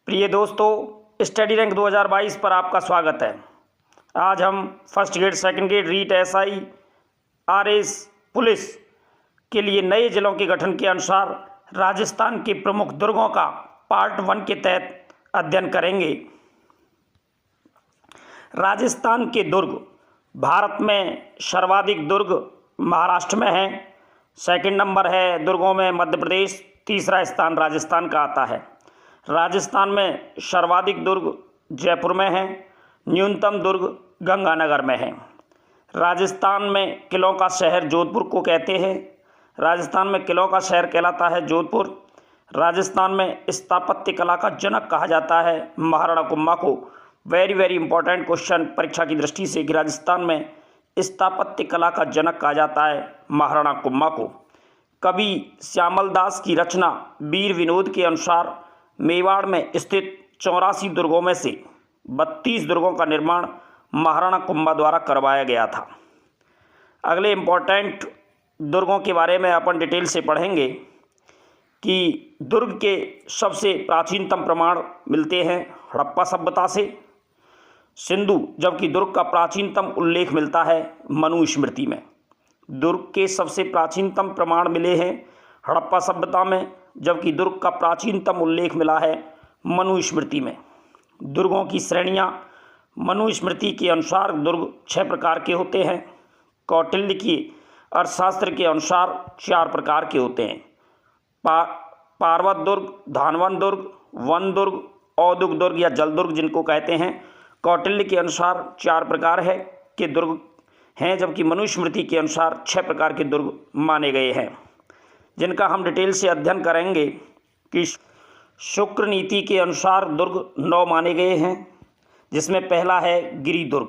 प्रिय दोस्तों, study rank 2022 पर आपका स्वागत है। आज हम first grade, second grade, REET, SI, RS, police के लिए नए जिलों के गठन के अनुसार राजस्थान के प्रमुख दुर्गों का पार्ट 1 के तहत अध्ययन करेंगे। राजस्थान के दुर्ग। भारत में सर्वाधिक दुर्ग महाराष्ट्र में हैं। सेकंड नंबर है दुर्गों में मध्य प्रदेश। तीसरा स्थान राजस्थान का आता है। राजस्थान में सर्वाधिक दुर्ग जयपुर में हैं। न्यूनतम दुर्ग गंगानगर में है। राजस्थान में किलों का शहर जोधपुर को कहते हैं। राजस्थान में किलों का शहर कहलाता है जोधपुर। राजस्थान में स्थापत्य कला का जनक कहा जाता है महाराणा कुंभा को। वेरी इंपॉर्टेंट क्वेश्चन परीक्षा की दृष्टि से कि राजस्थान में स्थापत्य कला का जनक कहा जाता है महाराणा कुंभा को। कवि श्यामल दास की रचना वीर विनोद के अनुसार मेवाड़ में स्थित 84 दुर्गों में से 32 दुर्गों का निर्माण महाराणा कुंभा द्वारा करवाया गया था। अगले इम्पोर्टेंट दुर्गों के बारे में अपन डिटेल से पढ़ेंगे कि दुर्ग के सबसे प्राचीनतम प्रमाण मिलते हैं हड़प्पा सभ्यता से, सिंधु, जबकि दुर्ग का प्राचीनतम उल्लेख मिलता है मनुस्मृति में। दुर्ग के सबसे प्राचीनतम प्रमाण मिले हैं हड़प्पा सभ्यता में, जबकि दुर्ग का प्राचीनतम उल्लेख मिला है मनुस्मृति में। दुर्गों की श्रेणियां मनुस्मृति के अनुसार दुर्ग 6 प्रकार के होते हैं। कौटिल्य की अर्थशास्त्र के अनुसार 4 प्रकार के होते हैं। पार्वत दुर्ग, धानवन दुर्ग, वन दुर्ग, औद्योगिक दुर्ग या जल दुर्ग जिनको कहते हैं। कौटिल्य के अनुसार 4 प्रकार है के दुर्ग हैं, जबकि मनुस्मृति के अनुसार 6 प्रकार के दुर्ग माने गए हैं, जिनका हम डिटेल से अध्ययन करेंगे। कि शुक्र नीति के अनुसार दुर्ग 9 माने गए हैं, जिसमें पहला है गिरि दुर्ग,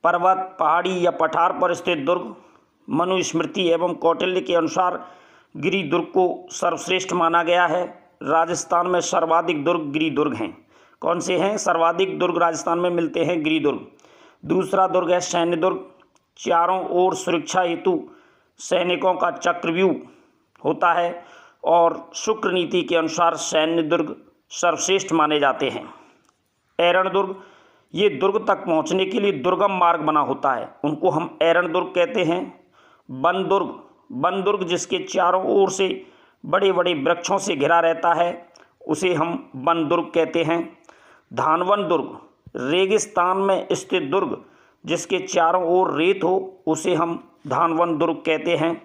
पर्वत, पहाड़ी या पठार पर स्थित दुर्ग। मनुस्मृति एवं कौटिल्य के अनुसार गिरि दुर्ग को सर्वश्रेष्ठ माना गया है। राजस्थान में सर्वाधिक दुर्ग गिरि दुर्ग हैं। कौन से हैं? सर्वाधिक दुर्ग राजस्थान में मिलते हैं गिरि दुर्ग। दूसरा दुर्ग है सैन्य दुर्ग। चारों ओर सुरक्षा हेतु सैनिकों का चक्रव्यूह होता है और शुक्र नीति के अनुसार सैन्य दुर्ग सर्वश्रेष्ठ माने जाते हैं। एरण दुर्ग, ये दुर्ग तक पहुंचने के लिए दुर्गम मार्ग बना होता है, उनको हम एरण दुर्ग कहते हैं। वन दुर्ग, वन दुर्ग जिसके चारों ओर से बड़े बड़े वृक्षों से घिरा रहता है, उसे हम वन दुर्ग कहते हैं। धानवन दुर्ग, रेगिस्तान में स्थित दुर्ग जिसके चारों ओर रेत हो, उसे हम धानवन दुर्ग कहते हैं।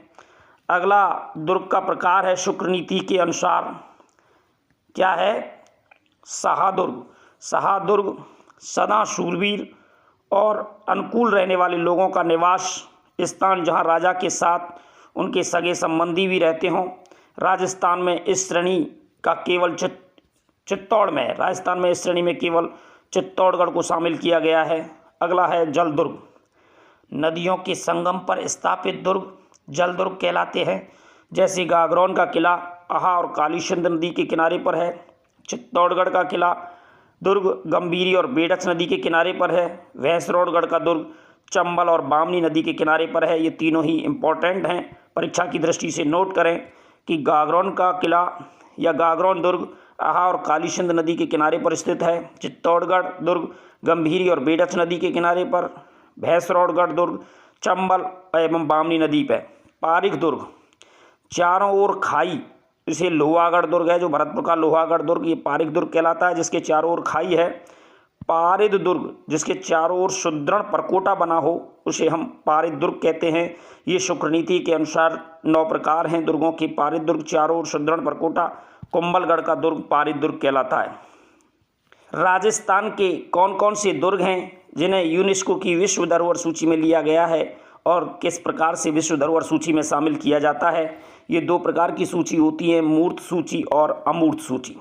अगला दुर्ग का प्रकार है शुक्र नीति के अनुसार, क्या है? सहादुर्ग। सहादुर्ग सदा शूरवीर और अनुकूल रहने वाले लोगों का निवास स्थान, जहां राजा के साथ उनके सगे संबंधी भी रहते हों। राजस्थान में इस श्रेणी का केवल चित्तौड़ में, राजस्थान में इस श्रेणी में केवल चित्तौड़गढ़ को शामिल किया गया है। अगला है जल दुर्ग। नदियों के संगम पर स्थापित दुर्ग जल दुर्ग कहलाते हैं, जैसे गागरौन का किला आहा और कालीसिंध नदी के किनारे पर है। चित्तौड़गढ़ का किला दुर्ग गंभीरी और बेडच नदी के किनारे पर है। भैंसरौड़गढ़ का दुर्ग चंबल और बामनी नदी के किनारे पर है। ये तीनों ही इम्पोर्टेंट हैं, परीक्षा की दृष्टि से नोट करें कि गागरौन का किला या गागरौन दुर्ग आहा और कालीसिंध नदी के किनारे पर स्थित है। चित्तौड़गढ़ दुर्ग गंभीरी और बेडच नदी के किनारे पर। भैंसरौड़गढ़ दुर्ग चंबल एवं बामनी नदी पर। पारिक दुर्ग, चारों ओर खाई, इसे लोहागढ़ दुर्ग है जो भरतपुर का लोहागढ़ दुर्ग, ये पारिक दुर्ग कहलाता है जिसके चारों ओर खाई है। पारिद दुर्ग जिसके चारों ओर सुदृढ़ परकोटा बना हो, उसे हम पारिद दुर्ग कहते हैं। ये शुक्र नीति के अनुसार 9 प्रकार हैं दुर्गों के। पारिद दुर्ग, चारों ओर सुदृढ़ परकोटा। कुंभलगढ़ का दुर्ग पारिद दुर्ग कहलाता है। राजस्थान के कौन कौन से दुर्ग हैं जिन्हें यूनेस्को की विश्व धरोहर सूची में लिया गया है और किस प्रकार से विश्व धरोहर सूची में शामिल किया जाता है? ये 2 प्रकार की सूची होती है, मूर्त सूची और अमूर्त सूची।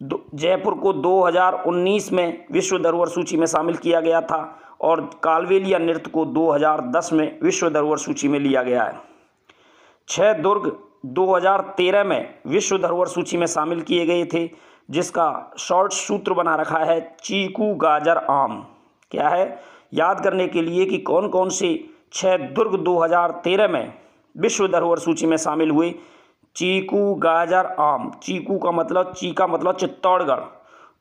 जयपुर को 2019 में विश्व धरोहर सूची में शामिल किया गया था और कालबेलिया नृत्य को 2010 में विश्व धरोहर सूची में लिया गया है। 6 दुर्ग 2013 में विश्व धरोहर सूची में शामिल किए गए थे, जिसका शॉर्ट सूत्र बना रखा है चीकू गाजर आम। क्या है? याद करने के लिए कि कौन कौन से 6 दुर्ग 2013 में विश्व धरोहर सूची में शामिल हुए। चीकू गाजर आम। चीकू का मतलब, ची का मतलब चित्तौड़गढ़,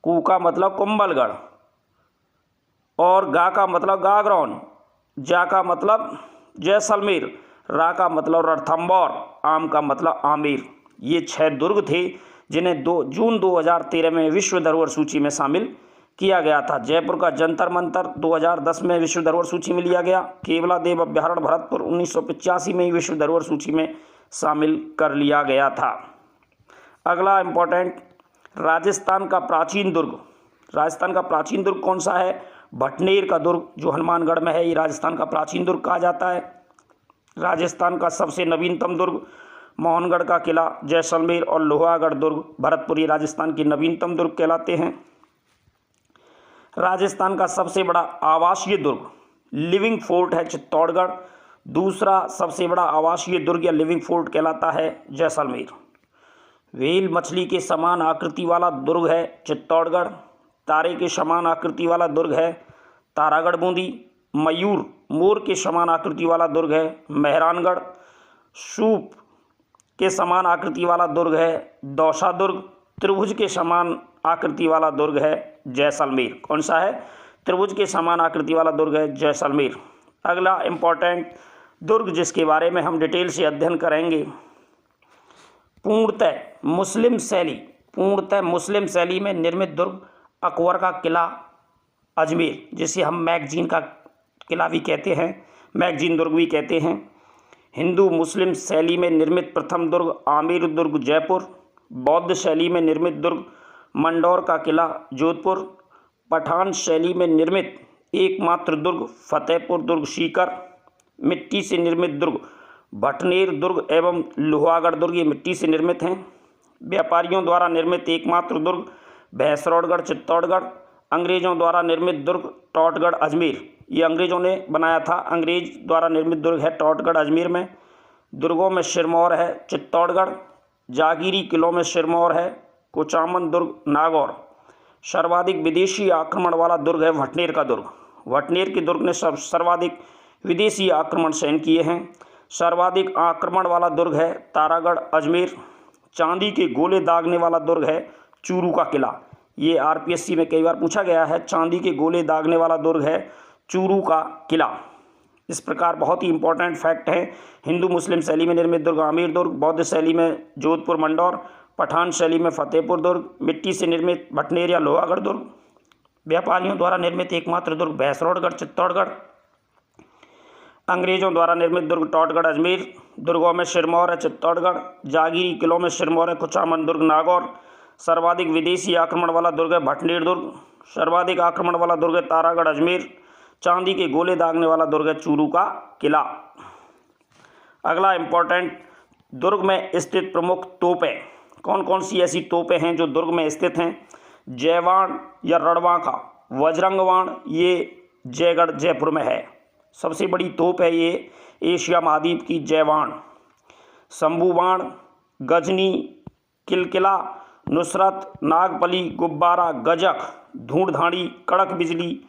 कू का मतलब कुंभलगढ़, और गा का मतलब गागरौन, जा का मतलब जैसलमेर, रा का मतलब रणथंभौर, आम का मतलब आमेर। ये 6 दुर्ग थे जिन्हें जून 2013 में विश्व धरोहर सूची में शामिल किया गया था। जयपुर का जंतर मंतर 2010 में विश्व धरोहर सूची में लिया गया। केवलादेव अभ्यारण्य भरतपुर 1985 में ही विश्व धरोहर सूची में शामिल कर लिया गया था। अगला इम्पोर्टेंट, राजस्थान का प्राचीन दुर्ग। राजस्थान का प्राचीन दुर्ग कौन सा है? भटनेर का दुर्ग, जो हनुमानगढ़ में है, ये राजस्थान का प्राचीन दुर्ग कहा जाता है। राजस्थान का सबसे नवीनतम दुर्ग मोहनगढ़ का किला, जैसलमेर और लोहागढ़ दुर्ग भरतपुर, ये राजस्थान के नवीनतम दुर्ग कहलाते हैं। राजस्थान का सबसे बड़ा आवासीय दुर्ग लिविंग फोर्ट है चित्तौड़गढ़। दूसरा सबसे बड़ा आवासीय दुर्ग या लिविंग फोर्ट कहलाता है जैसलमेर। व्हेल मछली के समान आकृति वाला दुर्ग है चित्तौड़गढ़। तारे के समान आकृति वाला दुर्ग है तारागढ़ बूंदी। मयूर मोर के समान आकृति वाला दुर्ग है मेहरानगढ़। सूप के समान आकृति वाला दुर्ग है दौसा दुर्ग। त्रिभुज के समान आकृति वाला दुर्ग है जैसलमेर। कौन सा है? त्रिभुज के समान आकृति वाला दुर्ग है जैसलमेर। अगला इम्पोर्टेंट दुर्ग जिसके बारे में हम डिटेल से अध्ययन करेंगे, पूर्णतः मुस्लिम शैली में निर्मित दुर्ग अकबर का किला अजमेर, जिसे हम मैगजीन का किला भी कहते हैं, मैगजीन दुर्ग भी कहते हैं। हिंदू मुस्लिम शैली में निर्मित प्रथम दुर्ग आमेर दुर्ग जयपुर। बौद्ध शैली में निर्मित दुर्ग मंडौर का किला जोधपुर। पठान शैली में निर्मित एकमात्र दुर्ग फतेहपुर दुर्ग सीकर। मिट्टी से निर्मित दुर्ग भटनेर दुर्ग एवं लोहागढ़ दुर्ग, ये मिट्टी से निर्मित हैं। व्यापारियों द्वारा निर्मित एकमात्र दुर्ग भैंसरौड़गढ़ चित्तौड़गढ़। अंग्रेजों द्वारा निर्मित दुर्ग टॉटगढ़ अजमेर, ये अंग्रेजों ने बनाया था, अंग्रेज द्वारा निर्मित दुर्ग है टॉटगढ़ अजमेर में। दुर्गों में सिरमौर है चित्तौड़गढ़। जागीरी किलों में सिरमौर है। कुचामन दुर्ग नागौर। सर्वाधिक विदेशी आक्रमण वाला दुर्ग है भटनेर का दुर्ग। भटनेर के दुर्ग ने सर्वाधिक विदेशी आक्रमण सहन किए हैं। सर्वाधिक आक्रमण वाला दुर्ग है तारागढ़ अजमेर। चांदी के गोले दागने वाला दुर्ग है चूरू का किला, ये आरपीएससी में कई बार पूछा गया है। चांदी के गोले दागने वाला दुर्ग है चूरू का किला। इस प्रकार बहुत ही इंपॉर्टेंट फैक्ट है। हिंदू मुस्लिम शैली में निर्मित दुर्ग आमेर दुर्ग। बौद्ध शैली में जोधपुर मंडौर। पठान शैली में फतेहपुर दुर्ग। मिट्टी से निर्मित भटनेर या लोहागढ़ दुर्ग। व्यापारियों द्वारा निर्मित एकमात्र दुर्ग भैंसरौड़गढ़ चित्तौड़गढ़। अंग्रेजों द्वारा निर्मित दुर्ग टॉटगढ़ अजमेर। दुर्गों में सिरमौर है चित्तौड़गढ़। जागीरी किलों में सिरमौर है कुचामन दुर्ग नागौर। सर्वाधिक विदेशी आक्रमण वाला दुर्ग है भटनेर दुर्ग। सर्वाधिक आक्रमण वाला दुर्ग है तारागढ़ अजमेर। चांदी के गोले दागने वाला दुर्ग है चूरू का किला। अगला इम्पोर्टेंट, दुर्ग में स्थित प्रमुख तोपें। कौन कौन सी ऐसी तोपें हैं जो दुर्ग में स्थित हैं? जयवाण या रणबांका, वज्रंगवाण, ये जयगढ़ जयपुर में है। सबसे बड़ी तोप है ये एशिया महाद्वीप की जयवाण। शंभूबाण, गजनी, किलकिला, नुसरत, नागपली, गुब्बारा, गजक, धूड़धाड़ी, कड़क बिजली,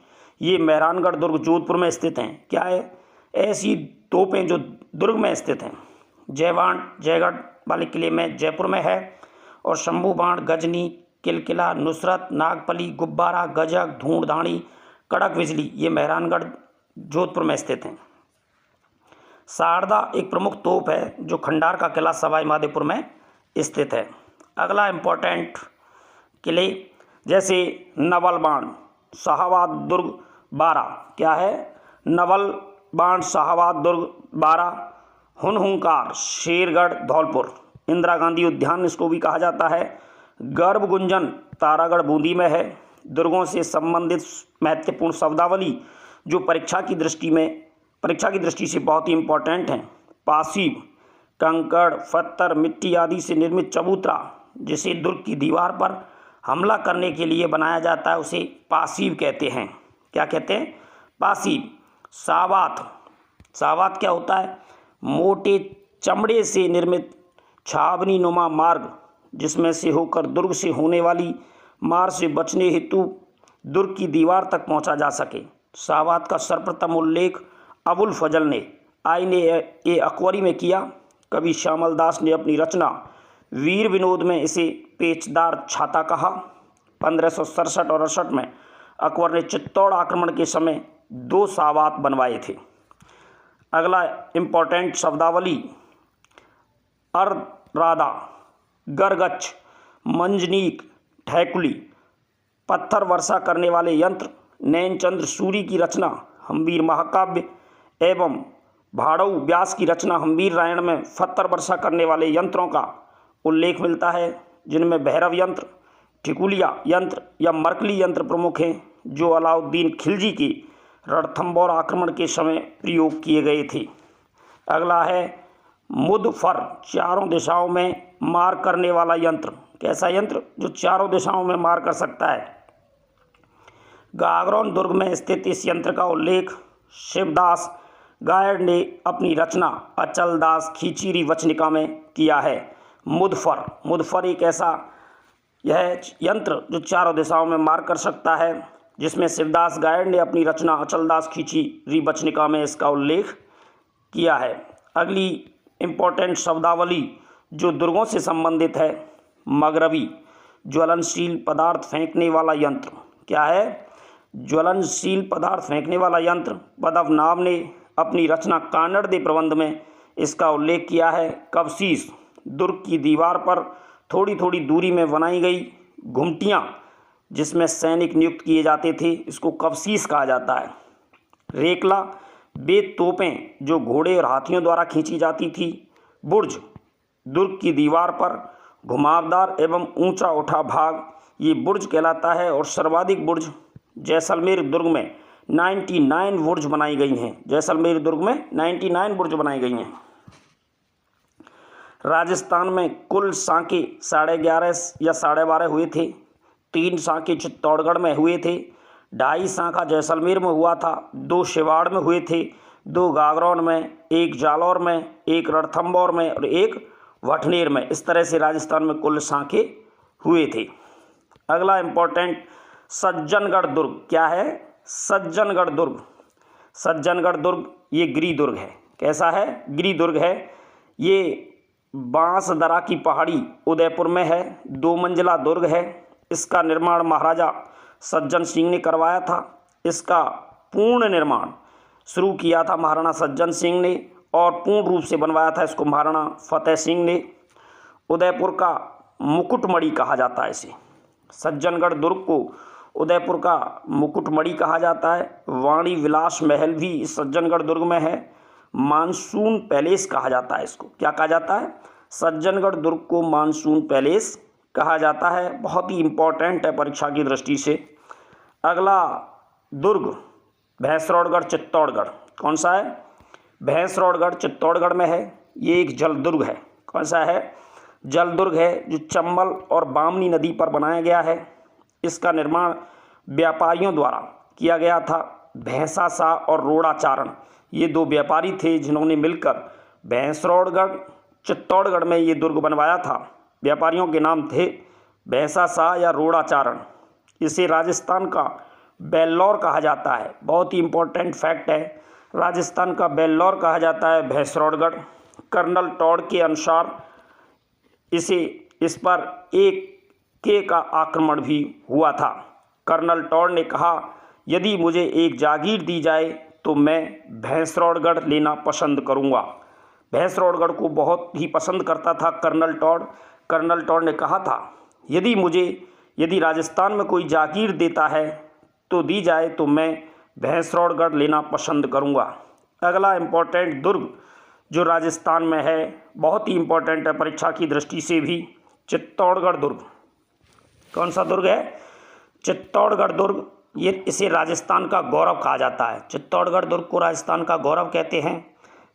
ये मेहरानगढ़ दुर्ग जोधपुर में स्थित हैं। क्या है? ऐसी तोपें जो दुर्ग में स्थित हैं। जयवाण जयगढ़ वाले किले में जयपुर में है, और शंभूबाण, गजनी, किलकिला, नुसरत, नागपली, गुब्बारा, गजक, धूड़धाड़ी, कड़क बिजली, ये मेहरानगढ़ जोधपुर में स्थित हैं। शारदा एक प्रमुख तोप है जो खंडार का किला सवाई माधोपुर में स्थित है। अगला इम्पोर्टेंट किले जैसे नवल बाण, शाहाबाद दुर्ग बारा। क्या है? नवल बाण, शाहाबाद दुर्ग बारा। हुनहुंकार, शेरगढ़ धौलपुर। इंदिरा गांधी उद्यान इसको भी कहा जाता है। गर्भ गुंजन तारागढ़ बूंदी में है। दुर्गों से संबंधित महत्वपूर्ण शब्दावली जो परीक्षा की दृष्टि से बहुत ही इम्पोर्टेंट हैं। पासीव, कंकड़, पत्थर, मिट्टी आदि से निर्मित चबूतरा, जिसे दुर्ग की दीवार पर हमला करने के लिए बनाया जाता है, उसे पासीव कहते हैं। क्या कहते हैं? पासीव। सावात, सावात क्या होता है? मोटे चमड़े से निर्मित छावनी नुमा मार्ग, जिसमें से होकर दुर्ग से होने वाली मार से बचने हेतु दुर्ग की दीवार तक पहुंचा जा सके। सावात का सर्वप्रथम उल्लेख अबुल फजल ने आईने ए अकबरी में किया। कवि श्यामल दास ने अपनी रचना वीर विनोद में इसे पेचदार छाता कहा। 1567 और 68 में अकबर ने चित्तौड़ आक्रमण के समय 2 सावात बनवाए थे। अगला इम्पोर्टेंट शब्दावली, अर्धराधा, गरगच, मंजनीक, ठैकुली, पत्थर वर्षा करने वाले यंत्र, नैनचंद्र सूरी की रचना हम्बीर महाकाव्य एवं भाड़ऊ व्यास की रचना हम्बीर रायण में पत्थर वर्षा करने वाले यंत्रों का उल्लेख मिलता है, जिनमें भैरव यंत्र, ठिकुलिया यंत्र या मरकली यंत्र प्रमुख हैं, जो अलाउद्दीन खिलजी की रणथंबोर आक्रमण के समय प्रयोग किए गए थे। अगला है मुदफर, चारों दिशाओं में मार करने वाला यंत्र। कैसा यंत्र? जो चारों दिशाओं में मार कर सकता है। गागरोन दुर्ग में स्थित इस यंत्र का उल्लेख शिवदास गायड़ ने अपनी रचना अचलदास खींचीरी वचनिका में किया है। मुदफर एक ऐसा यह यंत्र जो चारों दिशाओं में मार कर सकता है, जिसमें शिवदास गायड़ ने अपनी रचना अचलदास खींचीरी वचनिका में इसका उल्लेख किया है। अगली इम्पोर्टेंट शब्दावली जो दुर्गों से संबंधित है, मगरवी, ज्वलनशील पदार्थ फेंकने वाला यंत्र। क्या है? ज्वलनशील पदार्थ फेंकने वाला यंत्र। पद्मनाभ ने अपनी रचना कानड़ दे प्रबंध में इसका उल्लेख किया है। कवशीश, दुर्ग की दीवार पर थोड़ी थोड़ी दूरी में बनाई गई घुमटियाँ जिसमें सैनिक नियुक्त किए जाते थे, इसको कवशीश कहा जाता है। रेकला, वे तोपें जो घोड़े और हाथियों द्वारा खींची जाती थी। बुर्ज, दुर्ग की दीवार पर घुमावदार एवं ऊंचा उठा भाग, ये बुर्ज कहलाता है। और सर्वाधिक बुर्ज जैसलमेर दुर्ग में 99 बुर्ज बनाई गई हैं। जैसलमेर दुर्ग में 99 बुर्ज बनाई गई हैं। राजस्थान में कुल सांके 11.5 या 12.5 हुए थे। 3 सांके चित्तौड़गढ़ में हुए थे, 2.5 सांका जैसलमेर में हुआ था, 2 शिवाड़ में हुए थे, 2 गागरौन में, 1 जालौर में, 1 रणथंबोर में और 1 वठनेर में। इस तरह से राजस्थान में कुल सांके हुए थे। अगला इम्पोर्टेंट सज्जनगढ़ दुर्ग। क्या है? सज्जनगढ़ दुर्ग। सज्जनगढ़ दुर्ग ये गिरि दुर्ग है। कैसा है? गिरि दुर्ग है। ये बांसदरा की पहाड़ी उदयपुर में है। 2 मंजिला दुर्ग है। इसका निर्माण महाराजा सज्जन सिंह ने करवाया था। इसका पूर्ण निर्माण शुरू किया था महाराणा सज्जन सिंह ने और पूर्ण रूप से बनवाया था इसको महाराणा फतेह सिंह ने। उदयपुर का मुकुटमणि कहा जाता है इसे। सज्जनगढ़ दुर्ग को उदयपुर का मुकुटमणि कहा जाता है। वाणी विलास महल भी इस सज्जनगढ़ दुर्ग में है। मानसून पैलेस कहा जाता है इसको। क्या कहा जाता है? सज्जनगढ़ दुर्ग को मानसून पैलेस कहा जाता है। बहुत ही इम्पोर्टेंट है परीक्षा की दृष्टि से। अगला दुर्ग भैंसरौड़गढ़ चित्तौड़गढ़। कौन सा है? भैंसरौड़गढ़ चित्तौड़गढ़ में है। ये एक जल दुर्ग है। कौन सा है? जल दुर्ग है जो चंबल और बामनी नदी पर बनाया गया है। इसका निर्माण व्यापारियों द्वारा किया गया था। भैंसा शाह और रोड़ाचारण ये 2 व्यापारी थे जिन्होंने मिलकर भैंसरौड़गढ़ चित्तौड़गढ़ में ये दुर्ग बनवाया था। व्यापारियों के नाम थे भैंसा शाह या रोड़ाचारण। इसे राजस्थान का बेल्लौर कहा जाता है। बहुत ही इम्पोर्टेंट फैक्ट है, राजस्थान का बेल्लौर कहा जाता है भैंसरौड़गढ़। कर्नल टॉड के अनुसार इस पर एक के का आक्रमण भी हुआ था। कर्नल टॉड ने कहा, यदि मुझे एक जागीर दी जाए तो मैं भैंसरौड़गढ़ लेना पसंद करूंगा। भैंसरौड़गढ़ को बहुत ही पसंद करता था कर्नल टॉड। कर्नल टॉड ने कहा था, यदि राजस्थान में कोई जागीर देता है तो दी जाए तो मैं भैंसरौड़गढ़ लेना पसंद करूंगा। अगला इम्पोर्टेंट दुर्ग जो राजस्थान में है, बहुत ही इम्पोर्टेंट है परीक्षा की दृष्टि से भी, चित्तौड़गढ़ दुर्ग। कौन सा दुर्ग है? चित्तौड़गढ़ दुर्ग। ये इसे राजस्थान का गौरव कहा जाता है। चित्तौड़गढ़ दुर्ग को राजस्थान का गौरव कहते हैं।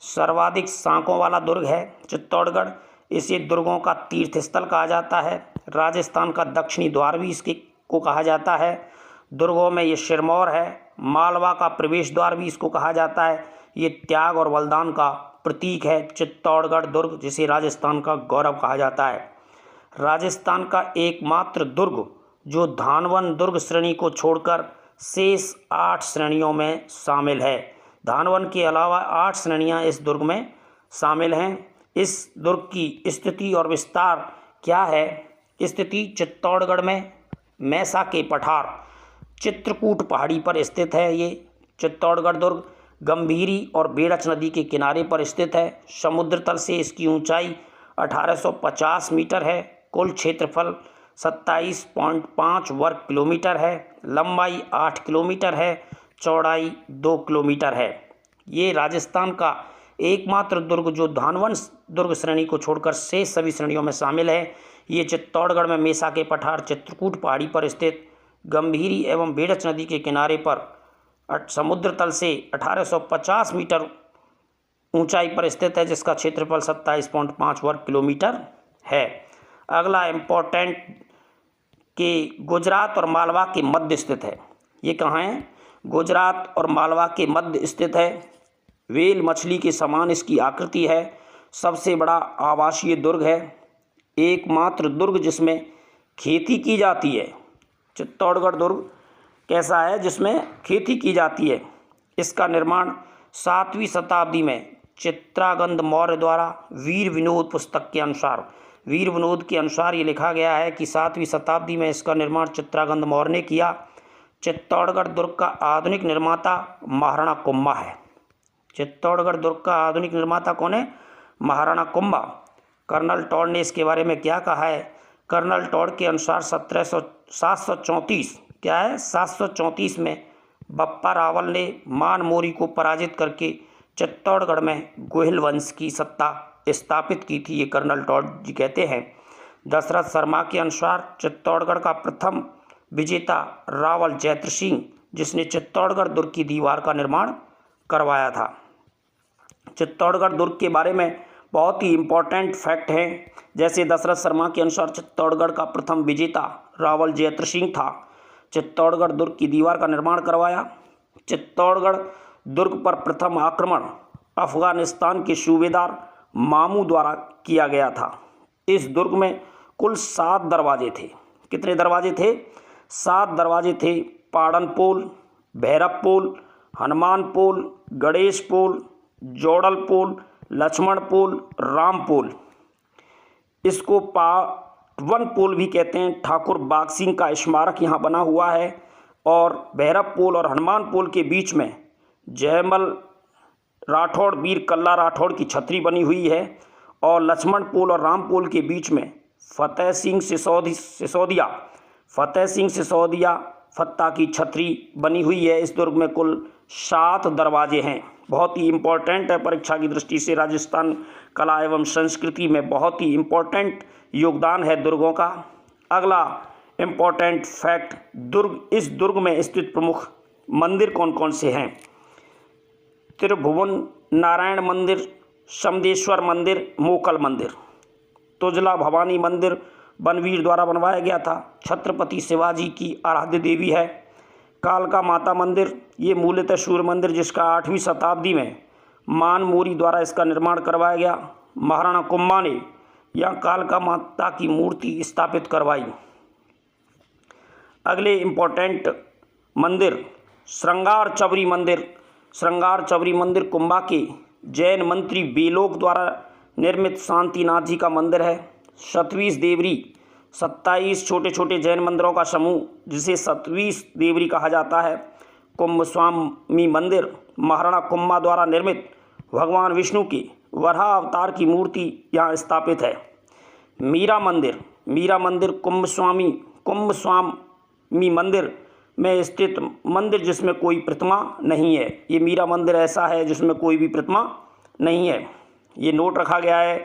सर्वाधिक सांकों वाला दुर्ग है चित्तौड़गढ़। इसे दुर्गों का तीर्थ स्थल कहा जाता है। राजस्थान का दक्षिणी द्वार भी इसके को कहा जाता है। दुर्गों में ये सिरमौर है। मालवा का प्रवेश द्वार भी इसको कहा जाता है। ये त्याग और बलिदान का प्रतीक है चित्तौड़गढ़ दुर्ग, जिसे राजस्थान का गौरव कहा जाता है। राजस्थान का एकमात्र दुर्ग जो धानवन दुर्ग श्रेणी को छोड़कर शेष 8 श्रेणियों में शामिल है। धानवन के अलावा 8 श्रेणियां इस दुर्ग में शामिल हैं। इस दुर्ग की स्थिति और विस्तार क्या है? स्थिति चित्तौड़गढ़ में मैसा के पठार चित्रकूट पहाड़ी पर स्थित है। ये चित्तौड़गढ़ दुर्ग गंभीरी और बेड़च नदी के किनारे पर स्थित है। समुद्र तल से इसकी ऊंचाई 1850 मीटर है। कुल क्षेत्रफल 27.5 वर्ग किलोमीटर है। लंबाई 8 किलोमीटर है। चौड़ाई 2 किलोमीटर है। ये राजस्थान का एकमात्र दुर्ग जो धानवंश दुर्ग श्रेणी को छोड़कर शेष सभी श्रेणियों में शामिल है। ये चित्तौड़गढ़ में मेसा के पठार चित्रकूट पहाड़ी पर स्थित गंभीरी एवं बेड़च नदी के किनारे पर समुद्र तल से 1850 मीटर ऊंचाई पर स्थित है, जिसका क्षेत्रफल 27.5 वर्ग किलोमीटर है। अगला इम्पोर्टेंट कि गुजरात और मालवा के मध्य स्थित है। ये कहाँ है? गुजरात और मालवा के मध्य स्थित है। व्हेल मछली के समान इसकी आकृति है। सबसे बड़ा आवासीय दुर्ग है। एकमात्र दुर्ग जिसमें खेती की जाती है। चित्तौड़गढ़ दुर्ग कैसा है? जिसमें खेती की जाती है। इसका निर्माण 7वीं शताब्दी में चित्रागंध मौर्य द्वारा वीर विनोद पुस्तक के अनुसार, वीर विनोद के अनुसार ये लिखा गया है कि 7वीं शताब्दी में इसका निर्माण चित्रागंध मौर्य ने किया। चित्तौड़गढ़ दुर्ग का आधुनिक निर्माता महाराणा कुंभा है। चित्तौड़गढ़ दुर्ग का आधुनिक निर्माता कौन है? महाराणा कुंभा। कर्नल टॉड ने इसके बारे में क्या कहा है? कर्नल टॉड के अनुसार 734 में बप्पा रावल ने मान मोरी को पराजित करके चित्तौड़गढ़ में गोहिल वंश की सत्ता स्थापित की थी। ये कर्नल टॉड जी कहते हैं। दशरथ शर्मा के अनुसार चित्तौड़गढ़ का प्रथम विजेता रावल जयत्र सिंह, जिसने चित्तौड़गढ़ दुर्ग की दीवार का निर्माण करवाया था। चित्तौड़गढ़ दुर्ग के बारे में बहुत ही इम्पोर्टेंट फैक्ट हैं। जैसे दशरथ शर्मा के अनुसार चित्तौड़गढ़ का प्रथम विजेता रावल जयत्र सिंह था। चित्तौड़गढ़ दुर्ग की दीवार का निर्माण करवाया। चित्तौड़गढ़ दुर्ग पर प्रथम आक्रमण अफगानिस्तान के सूबेदार मामू द्वारा किया गया था। इस दुर्ग में कुल 7 दरवाजे थे। कितने दरवाजे थे? 7 दरवाजे थे। पाड़न पोल, भैरव पोल, हनुमान पोल, गणेश पोल, जोड़ल पोल, लक्ष्मण पोल, राम पोल। इसको पावन पोल भी कहते हैं। ठाकुर बाग सिंह का स्मारक यहाँ बना हुआ है। और भैरव पोल और हनुमान पोल के बीच में जयमल राठौड़, वीर कल्ला राठौड़ की छतरी बनी हुई है। और लक्ष्मण पोल और राम पोल के बीच में फतेह सिंह सिसोदिया फत्ता की छतरी बनी हुई है। इस दुर्ग में कुल 7 दरवाजे हैं। बहुत ही इम्पोर्टेंट है परीक्षा की दृष्टि से। राजस्थान कला एवं संस्कृति में बहुत ही इम्पोर्टेंट योगदान है दुर्गों का। अगला इम्पोर्टेंट फैक्ट, इस दुर्ग में स्थित प्रमुख मंदिर कौन कौन से हैं? त्रिभुवन नारायण मंदिर, समदेश्वर मंदिर, मोकल मंदिर। तुजला भवानी मंदिर बनवीर द्वारा बनवाया गया था। छत्रपति शिवाजी की आराध्य देवी है। कालका माता मंदिर, ये मूलतः सूर्य मंदिर जिसका 8वीं शताब्दी में मान मोरी द्वारा इसका निर्माण करवाया गया। महाराणा कुंभा ने यहाँ कालका माता की मूर्ति स्थापित करवाई। अगले इम्पोर्टेंट मंदिर श्रृंगार चबरी मंदिर। श्रृंगार चबरी मंदिर कुंभा के जैन मंत्री बेलोक द्वारा निर्मित शांतिनाथ जी का मंदिर है। 27 देवरी, 27 छोटे छोटे जैन मंदिरों का समूह जिसे 27 देवरी कहा जाता है। कुंभस्वामी मंदिर महाराणा कुंभा द्वारा निर्मित भगवान विष्णु के वराह अवतार की मूर्ति यहाँ स्थापित है। मीरा मंदिर कुंभस्वामी मंदिर में स्थित मंदिर जिसमें कोई प्रतिमा नहीं है। ये मीरा मंदिर ऐसा है जिसमें कोई भी प्रतिमा नहीं है। ये नोट रखा गया है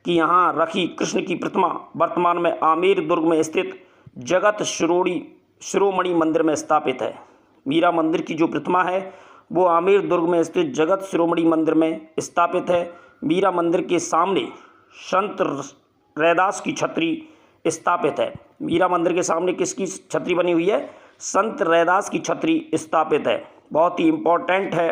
कि यहाँ रखी कृष्ण की प्रतिमा वर्तमान में आमेर दुर्ग में स्थित जगत शिरोमणि मंदिर में स्थापित है। मीरा मंदिर की जो प्रतिमा है वो आमेर दुर्ग में स्थित जगत शिरोमणि मंदिर में स्थापित है। मीरा मंदिर के सामने संत रैदास की छतरी स्थापित है। मीरा मंदिर के सामने किसकी छतरी बनी हुई है? संत रैदास की छतरी स्थापित है। बहुत ही इम्पोर्टेंट है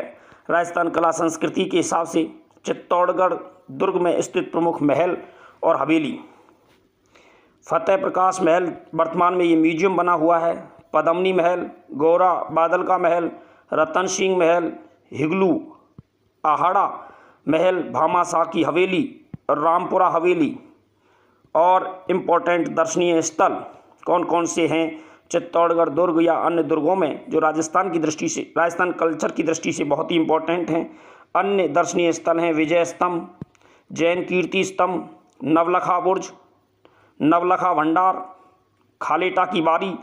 राजस्थान कला संस्कृति के हिसाब से। चित्तौड़गढ़ दुर्ग में स्थित प्रमुख महल और हवेली, फतेह प्रकाश महल वर्तमान में ये म्यूजियम बना हुआ है। पद्मनी महल, गौरा बादल का महल, रतन सिंह महल, हिगलू आहाड़ा महल, भामाशाह की हवेली, रामपुरा हवेली। और इम्पोर्टेंट दर्शनीय स्थल कौन कौन से हैं? चित्तौड़गढ़ दुर्ग या अन्य दुर्गों में जो राजस्थान की दृष्टि से, राजस्थान कल्चर की दृष्टि से बहुत ही इम्पोर्टेंट हैं। अन्य दर्शनीय स्थल हैं विजय स्तंभ, जैन कीर्ति स्तंभ, नवलखा बुर्ज, नवलखा भंडार, खालेटा की बारी,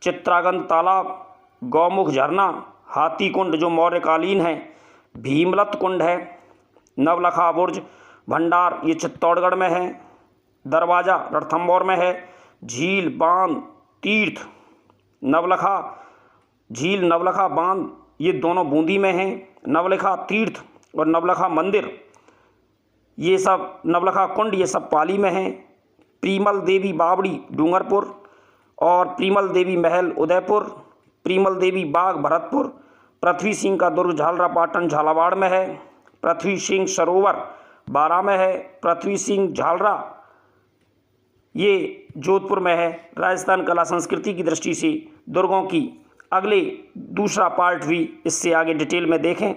चित्रागंद तालाब, गौमुख झरना, हाथी कुंड जो मौर्यकालीन है, भीमलत कुंड है, नवलखा बुर्ज भंडार ये चित्तौड़गढ़ में है, दरवाज़ा रणथंभौर में है, झील बांध तीर्थ नवलखा झील नवलखा बांध ये दोनों बूंदी में हैं, नवलखा तीर्थ और नवलखा मंदिर ये सब, नवलखा कुंड ये सब पाली में हैं, प्रीमल देवी बावड़ी डूंगरपुर और प्रीमल देवी महल उदयपुर, प्रीमल देवी बाग भरतपुर, पृथ्वी सिंह का दुर्ग झालरापाटन झालावाड़ में है, पृथ्वी सिंह सरोवर बारां में है, पृथ्वी सिंह झालरा ये जोधपुर में है। राजस्थान कला संस्कृति की दृष्टि से दुर्गों की अगले दूसरा पार्ट भी इससे आगे डिटेल में देखें।